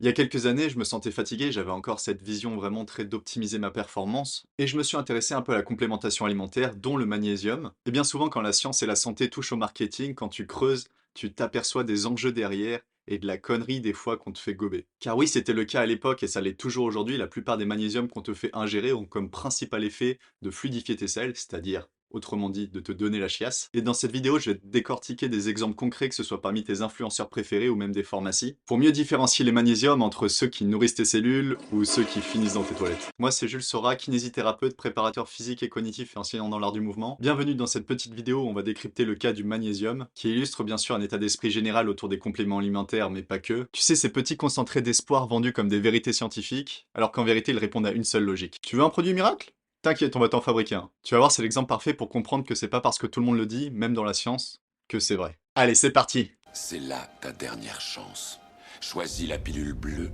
Il y a quelques années, je me sentais fatigué, j'avais encore cette vision vraiment très d'optimiser ma performance, et je me suis intéressé un peu à la complémentation alimentaire, dont le magnésium. Et bien souvent, quand la science et la santé touchent au marketing, quand tu creuses, tu t'aperçois des enjeux derrière et de la connerie des fois qu'on te fait gober. Car oui, c'était le cas à l'époque et ça l'est toujours aujourd'hui, la plupart des magnésiums qu'on te fait ingérer ont comme principal effet de fluidifier tes selles, c'est-à-dire autrement dit, de te donner la chiasse. Et dans cette vidéo, je vais te décortiquer des exemples concrets, que ce soit parmi tes influenceurs préférés ou même des pharmacies, pour mieux différencier les magnésiums entre ceux qui nourrissent tes cellules ou ceux qui finissent dans tes toilettes. Moi, c'est Jules Sora, kinésithérapeute, préparateur physique et cognitif et enseignant dans l'art du mouvement. Bienvenue dans cette petite vidéo où on va décrypter le cas du magnésium, qui illustre bien sûr un état d'esprit général autour des compléments alimentaires, mais pas que. Tu sais, ces petits concentrés d'espoir vendus comme des vérités scientifiques, alors qu'en vérité, ils répondent à une seule logique. Tu veux un produit miracle? T'inquiète, on va t'en fabriquer un. Tu vas voir, c'est l'exemple parfait pour comprendre que c'est pas parce que tout le monde le dit, même dans la science, que c'est vrai. Allez, c'est parti! C'est là ta dernière chance. Choisis la pilule bleue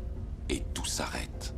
et tout s'arrête.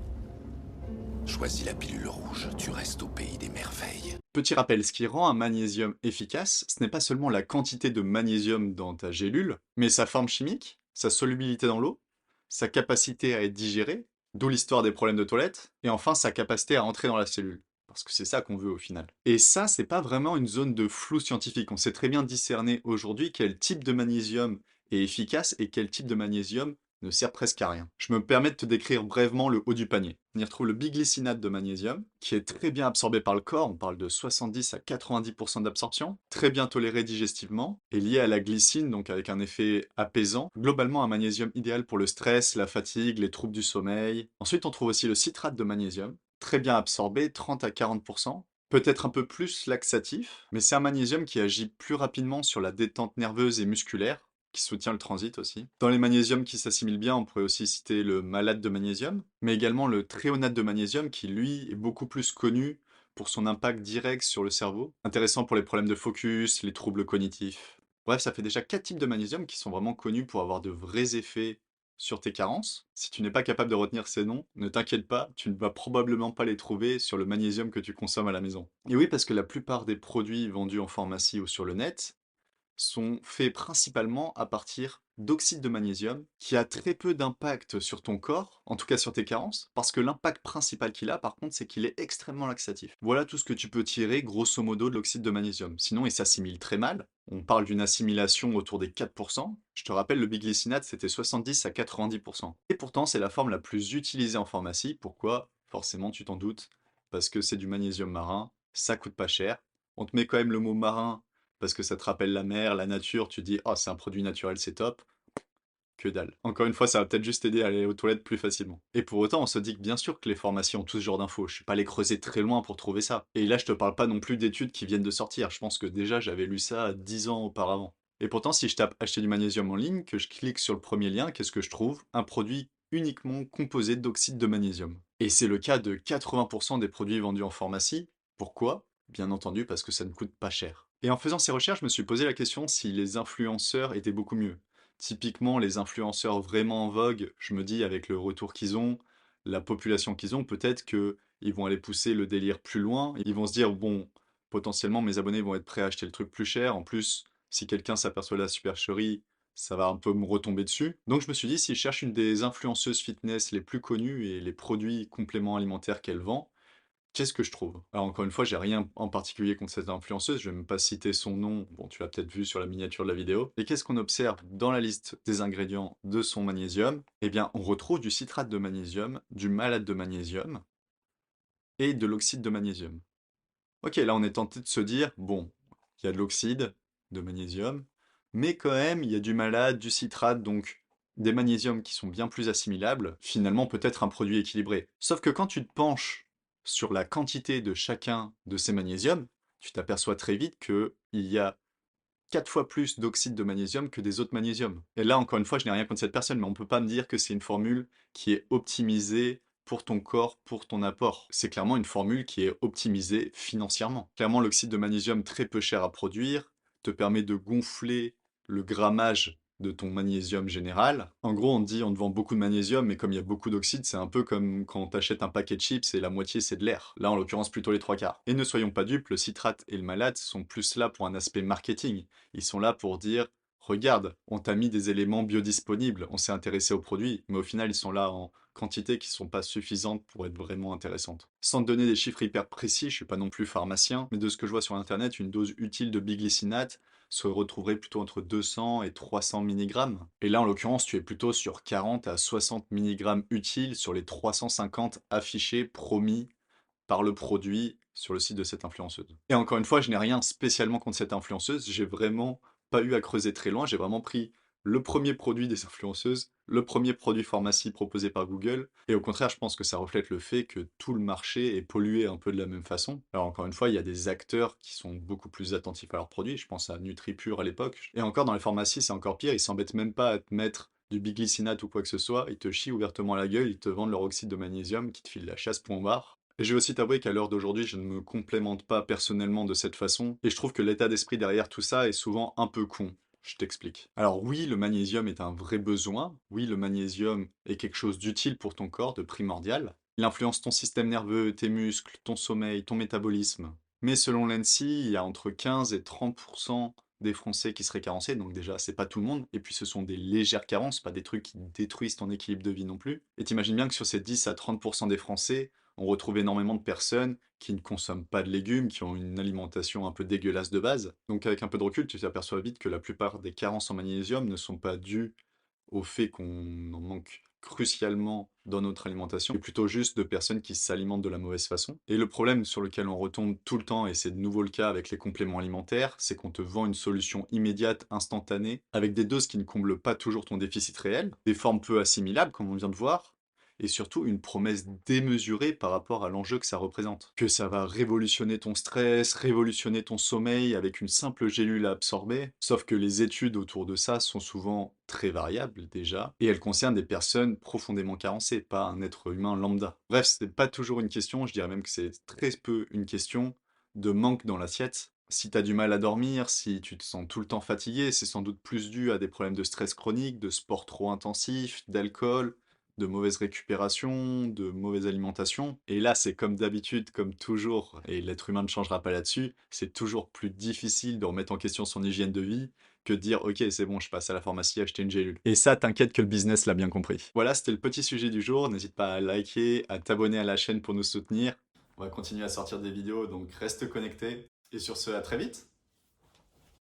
Choisis la pilule rouge, tu restes au pays des merveilles. Petit rappel, ce qui rend un magnésium efficace, ce n'est pas seulement la quantité de magnésium dans ta gélule, mais sa forme chimique, sa solubilité dans l'eau, sa capacité à être digéré, d'où l'histoire des problèmes de toilette, et enfin sa capacité à entrer dans la cellule. Parce que c'est ça qu'on veut au final. Et ça, c'est pas vraiment une zone de flou scientifique. On sait très bien discerner aujourd'hui quel type de magnésium est efficace et quel type de magnésium ne sert presque à rien. Je me permets de te décrire brièvement le haut du panier. On y retrouve le biglycinate de magnésium, qui est très bien absorbé par le corps, on parle de 70 à 90% d'absorption, très bien toléré digestivement, et lié à la glycine, donc avec un effet apaisant. Globalement, un magnésium idéal pour le stress, la fatigue, les troubles du sommeil. Ensuite, on trouve aussi le citrate de magnésium, très bien absorbé, 30 à 40%. Peut-être un peu plus laxatif, mais c'est un magnésium qui agit plus rapidement sur la détente nerveuse et musculaire, qui soutient le transit aussi. Dans les magnésiums qui s'assimilent bien, on pourrait aussi citer le malate de magnésium, mais également le thréonate de magnésium qui, lui, est beaucoup plus connu pour son impact direct sur le cerveau, intéressant pour les problèmes de focus, les troubles cognitifs. Bref, ça fait déjà 4 types de magnésium qui sont vraiment connus pour avoir de vrais effets sur tes carences. Si tu n'es pas capable de retenir ces noms, ne t'inquiète pas, tu ne vas probablement pas les trouver sur le magnésium que tu consommes à la maison. Et oui, parce que la plupart des produits vendus en pharmacie ou sur le net sont faits principalement à partir d'oxyde de magnésium, qui a très peu d'impact sur ton corps, en tout cas sur tes carences, parce que l'impact principal qu'il a, par contre, c'est qu'il est extrêmement laxatif. Voilà tout ce que tu peux tirer, grosso modo, de l'oxyde de magnésium. Sinon, il s'assimile très mal. On parle d'une assimilation autour des 4%. Je te rappelle, le biglycinate, c'était 70 à 90%. Et pourtant, c'est la forme la plus utilisée en pharmacie. Pourquoi? Forcément, tu t'en doutes. Parce que c'est du magnésium marin, ça coûte pas cher. On te met quand même le mot marin parce que ça te rappelle la mer, la nature, tu dis: «Oh, c'est un produit naturel, c'est top». Que dalle. Encore une fois, ça va peut-être juste t'aider à aller aux toilettes plus facilement. Et pour autant, on se dit que bien sûr que les formations ont tout ce genre d'infos. Je suis pas allé creuser très loin pour trouver ça. Et là, je te parle pas non plus d'études qui viennent de sortir. Je pense que déjà, j'avais lu ça 10 ans auparavant. Et pourtant, si je tape acheter du magnésium en ligne, que je clique sur le premier lien, qu'est-ce que je trouve? Un produit uniquement composé d'oxyde de magnésium. Et c'est le cas de 80% des produits vendus en pharmacie. Pourquoi? Bien entendu, parce que ça ne coûte pas cher. Et en faisant ces recherches, je me suis posé la question si les influenceurs étaient beaucoup mieux. Typiquement, les influenceurs vraiment en vogue, je me dis avec le retour qu'ils ont, la population qu'ils ont, peut-être que ils vont aller pousser le délire plus loin. Ils vont se dire, bon, potentiellement mes abonnés vont être prêts à acheter le truc plus cher. En plus, si quelqu'un s'aperçoit de la supercherie, ça va un peu me retomber dessus. Donc je me suis dit, si je cherche une des influenceuses fitness les plus connues et les produits compléments alimentaires qu'elle vend, qu'est-ce que je trouve? Alors encore une fois, j'ai rien en particulier contre cette influenceuse, je vais même pas citer son nom, bon tu l'as peut-être vu sur la miniature de la vidéo. Et qu'est-ce qu'on observe dans la liste des ingrédients de son magnésium? Eh bien, on retrouve du citrate de magnésium, du malate de magnésium et de l'oxyde de magnésium. Ok, là on est tenté de se dire, bon, il y a de l'oxyde de magnésium, mais quand même il y a du malate, du citrate, donc des magnésiums qui sont bien plus assimilables, finalement peut-être un produit équilibré. Sauf que quand tu te penches sur la quantité de chacun de ces magnésiums, tu t'aperçois très vite qu'il y a 4 fois plus d'oxyde de magnésium que des autres magnésiums. Et là, encore une fois, je n'ai rien contre cette personne, mais on ne peut pas me dire que c'est une formule qui est optimisée pour ton corps, pour ton apport. C'est clairement une formule qui est optimisée financièrement. Clairement, l'oxyde de magnésium, très peu cher à produire, te permet de gonfler le grammage de ton magnésium général. En gros, on te dit on te vend beaucoup de magnésium, mais comme il y a beaucoup d'oxyde, c'est un peu comme quand tu achètes un paquet de chips et la moitié c'est de l'air. Là, en l'occurrence, plutôt les trois quarts. Et ne soyons pas dupes, le citrate et le malate sont plus là pour un aspect marketing. Ils sont là pour dire regarde, on t'a mis des éléments biodisponibles, on s'est intéressé aux produits, mais au final, ils sont là en quantité qui sont pas suffisantes pour être vraiment intéressantes. Sans te donner des chiffres hyper précis, je suis pas non plus pharmacien, mais de ce que je vois sur internet, une dose utile de biglycinate se retrouverait plutôt entre 200 et 300 mg. Et là, en l'occurrence, tu es plutôt sur 40 à 60 mg utiles sur les 350 affichés, promis par le produit sur le site de cette influenceuse. Et encore une fois, je n'ai rien spécialement contre cette influenceuse, j'ai vraiment pas eu à creuser très loin, j'ai vraiment pris le premier produit des influenceuses, le premier produit pharmacie proposé par Google, et au contraire, je pense que ça reflète le fait que tout le marché est pollué un peu de la même façon. Alors encore une fois, il y a des acteurs qui sont beaucoup plus attentifs à leurs produits, je pense à NutriPure à l'époque, et encore dans les pharmacies, c'est encore pire, ils s'embêtent même pas à te mettre du biglycinate ou quoi que ce soit, ils te chient ouvertement à la gueule, ils te vendent leur oxyde de magnésium qui te file la chasse point barre. Et je vais aussi t'avouer qu'à l'heure d'aujourd'hui, je ne me complémente pas personnellement de cette façon, et je trouve que l'état d'esprit derrière tout ça est souvent un peu con. Je t'explique. Alors oui, le magnésium est un vrai besoin, oui, le magnésium est quelque chose d'utile pour ton corps, de primordial. Il influence ton système nerveux, tes muscles, ton sommeil, ton métabolisme. Mais selon l'ANSI, il y a entre 15 et 30% des Français qui seraient carencés, donc déjà, c'est pas tout le monde, et puis ce sont des légères carences, pas des trucs qui détruisent ton équilibre de vie non plus. Et t'imagines bien que sur ces 10 à 30% des Français, on retrouve énormément de personnes qui ne consomment pas de légumes, qui ont une alimentation un peu dégueulasse de base. Donc avec un peu de recul, tu t'aperçois vite que la plupart des carences en magnésium ne sont pas dues au fait qu'on en manque crucialement dans notre alimentation, mais plutôt juste de personnes qui s'alimentent de la mauvaise façon. Et le problème sur lequel on retombe tout le temps, et c'est de nouveau le cas avec les compléments alimentaires, c'est qu'on te vend une solution immédiate, instantanée, avec des doses qui ne comblent pas toujours ton déficit réel, des formes peu assimilables, comme on vient de voir, et surtout une promesse démesurée par rapport à l'enjeu que ça représente. Que ça va révolutionner ton stress, révolutionner ton sommeil avec une simple gélule à absorber, sauf que les études autour de ça sont souvent très variables déjà, et elles concernent des personnes profondément carencées, pas un être humain lambda. Bref, c'est pas toujours une question, je dirais même que c'est très peu une question de manque dans l'assiette. Si t'as du mal à dormir, si tu te sens tout le temps fatigué, c'est sans doute plus dû à des problèmes de stress chronique, de sport trop intensif, d'alcool, de mauvaise récupération, de mauvaise alimentation. Et là, c'est comme d'habitude, comme toujours, et l'être humain ne changera pas là-dessus, c'est toujours plus difficile de remettre en question son hygiène de vie que de dire ok c'est bon je passe à la pharmacie acheter une gélule. Et ça t'inquiète que le business l'a bien compris. Voilà, c'était le petit sujet du jour, n'hésite pas à liker, à t'abonner à la chaîne pour nous soutenir. On va continuer à sortir des vidéos, donc reste connecté. Et sur ce, à très vite.